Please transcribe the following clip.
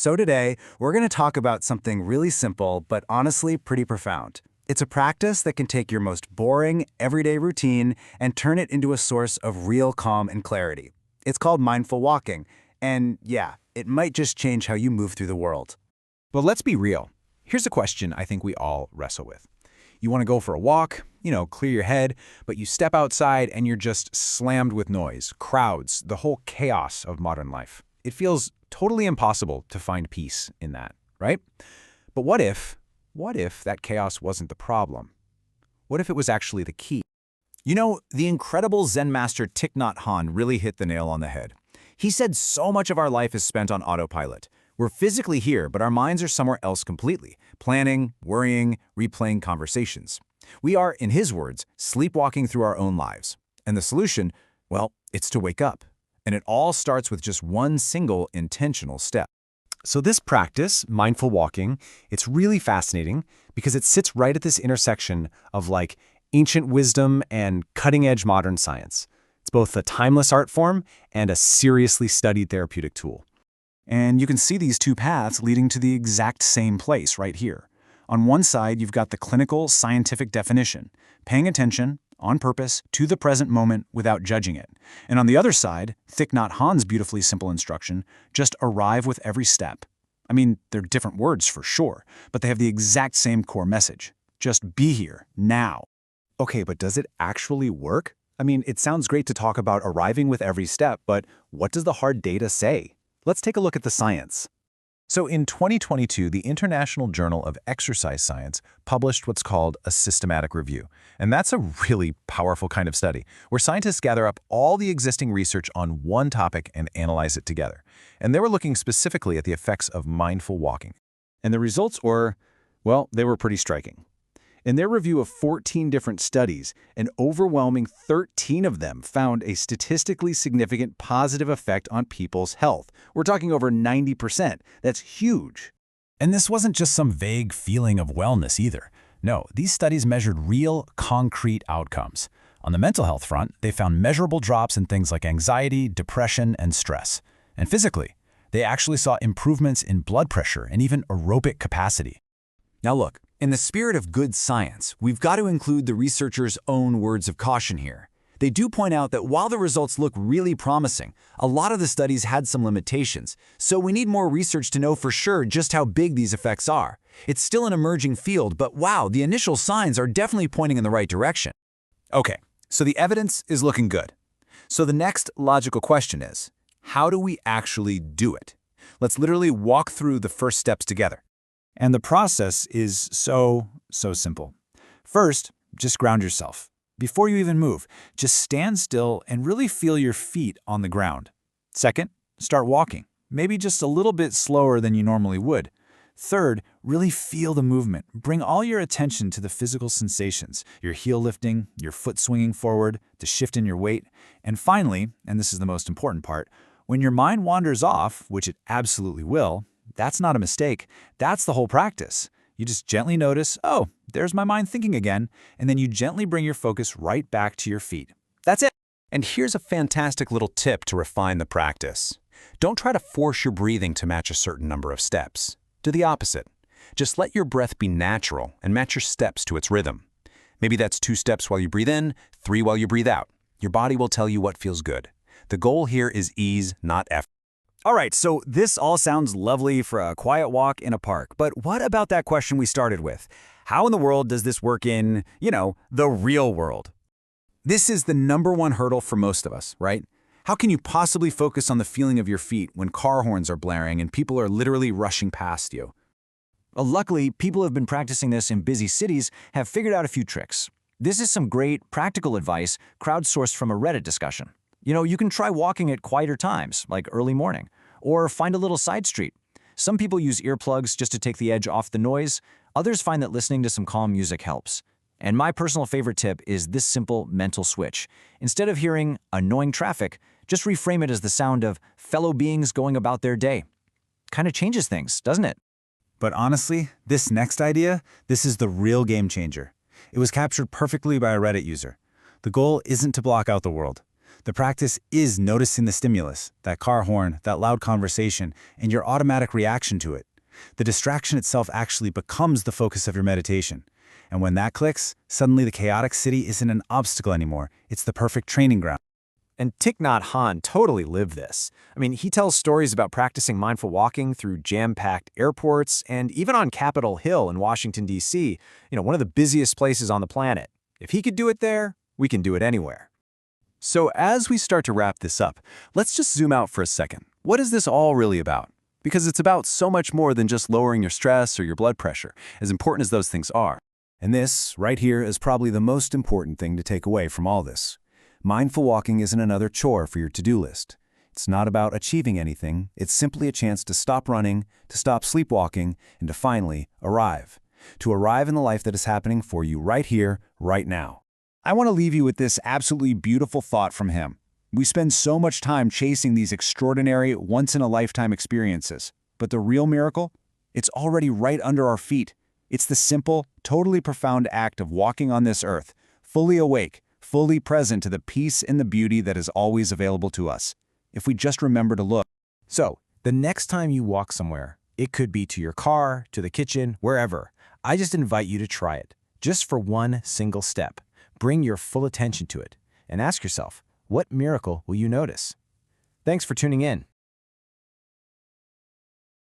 So today, we're going to talk about something really simple, but honestly pretty profound. It's a practice that can take your most boring, everyday routine and turn it into a source of real calm and clarity. It's called mindful walking, and yeah, it might just change how you move through the world. But let's be real. Here's a question I think we all wrestle with. You want to go for a walk, clear your head, but you step outside and you're just slammed with noise, crowds, the whole chaos of modern life. It feels totally impossible to find peace in that, right? But what if that chaos wasn't the problem? What if it was actually the key? The incredible Zen master Thich Nhat Hanh really hit the nail on the head. He said so much of our life is spent on autopilot. We're physically here, but our minds are somewhere else completely, planning, worrying, replaying conversations. We are, in his words, sleepwalking through our own lives. And the solution, well, it's to wake up. And it all starts with just one single intentional step. So this practice, mindful walking, it's really fascinating because it sits right at this intersection of ancient wisdom and cutting-edge modern science. It's both a timeless art form and a seriously studied therapeutic tool. And you can see these two paths leading to the exact same place right here. On one side, you've got the clinical, scientific definition, paying attention, on purpose, to the present moment without judging it. And on the other side, Thich Nhat Hanh's beautifully simple instruction, just arrive with every step. I mean, they're different words for sure, but they have the exact same core message. Just be here, now. Okay, but does it actually work? I mean, it sounds great to talk about arriving with every step, but what does the hard data say? Let's take a look at the science. So in 2022, the International Journal of Exercise Science published what's called a systematic review. And that's a really powerful kind of study, where scientists gather up all the existing research on one topic and analyze it together. And they were looking specifically at the effects of mindful walking. And the results were, well, they were pretty striking. In their review of 14 different studies, an overwhelming 13 of them found a statistically significant positive effect on people's health. We're talking over 90%. That's huge. And this wasn't just some vague feeling of wellness either. No, these studies measured real, concrete outcomes. On the mental health front, they found measurable drops in things like anxiety, depression, and stress. And physically, they actually saw improvements in blood pressure and even aerobic capacity. Now look, in the spirit of good science, we've got to include the researchers' own words of caution here. They do point out that while the results look really promising, a lot of the studies had some limitations, so we need more research to know for sure just how big these effects are. It's still an emerging field, but wow, the initial signs are definitely pointing in the right direction. Okay, so the evidence is looking good. So the next logical question is, how do we actually do it? Let's literally walk through the first steps together. And the process is so simple. First, just ground yourself. Before you even move, just stand still and really feel your feet on the ground. Second, start walking, maybe just a little bit slower than you normally would. Third, really feel the movement. Bring all your attention to the physical sensations, your heel lifting, your foot swinging forward, the shift in your weight. And finally, and this is the most important part, when your mind wanders off, which it absolutely will, that's not a mistake. That's the whole practice. You just gently notice, oh, there's my mind thinking again, and then you gently bring your focus right back to your feet. That's it. And here's a fantastic little tip to refine the practice. Don't try to force your breathing to match a certain number of steps. Do the opposite. Just let your breath be natural and match your steps to its rhythm. Maybe that's 2 steps while you breathe in, 3 while you breathe out. Your body will tell you what feels good. The goal here is ease, not effort. All right, so this all sounds lovely for a quiet walk in a park, but what about that question we started with? How in the world does this work in, the real world? This is the #1 hurdle for most of us, right? How can you possibly focus on the feeling of your feet when car horns are blaring and people are literally rushing past you? Well, luckily, people who have been practicing this in busy cities have figured out a few tricks. This is some great practical advice crowdsourced from a Reddit discussion. You can try walking at quieter times, like early morning, or find a little side street. Some people use earplugs just to take the edge off the noise. Others find that listening to some calm music helps. And my personal favorite tip is this simple mental switch. Instead of hearing annoying traffic, just reframe it as the sound of fellow beings going about their day. Kind of changes things, doesn't it? But honestly, this next idea, this is the real game changer. It was captured perfectly by a Reddit user. The goal isn't to block out the world. The practice is noticing the stimulus, that car horn, that loud conversation, and your automatic reaction to it. The distraction itself actually becomes the focus of your meditation. And when that clicks, suddenly the chaotic city isn't an obstacle anymore. It's the perfect training ground. And Thich Nhat Hanh totally lived this. I mean, he tells stories about practicing mindful walking through jam-packed airports and even on Capitol Hill in Washington, D.C., one of the busiest places on the planet. If he could do it there, we can do it anywhere. So as we start to wrap this up, let's just zoom out for a second. What is this all really about? Because it's about so much more than just lowering your stress or your blood pressure, as important as those things are. And this, right here, is probably the most important thing to take away from all this. Mindful walking isn't another chore for your to-do list. It's not about achieving anything. It's simply a chance to stop running, to stop sleepwalking, and to finally arrive. To arrive in the life that is happening for you right here, right now. I want to leave you with this absolutely beautiful thought from him. We spend so much time chasing these extraordinary, once-in-a-lifetime experiences. But the real miracle? It's already right under our feet. It's the simple, totally profound act of walking on this earth, fully awake, fully present to the peace and the beauty that is always available to us, if we just remember to look. So, the next time you walk somewhere, it could be to your car, to the kitchen, wherever. I just invite you to try it, just for one single step. Bring your full attention to it, and ask yourself, what miracle will you notice? Thanks for tuning in.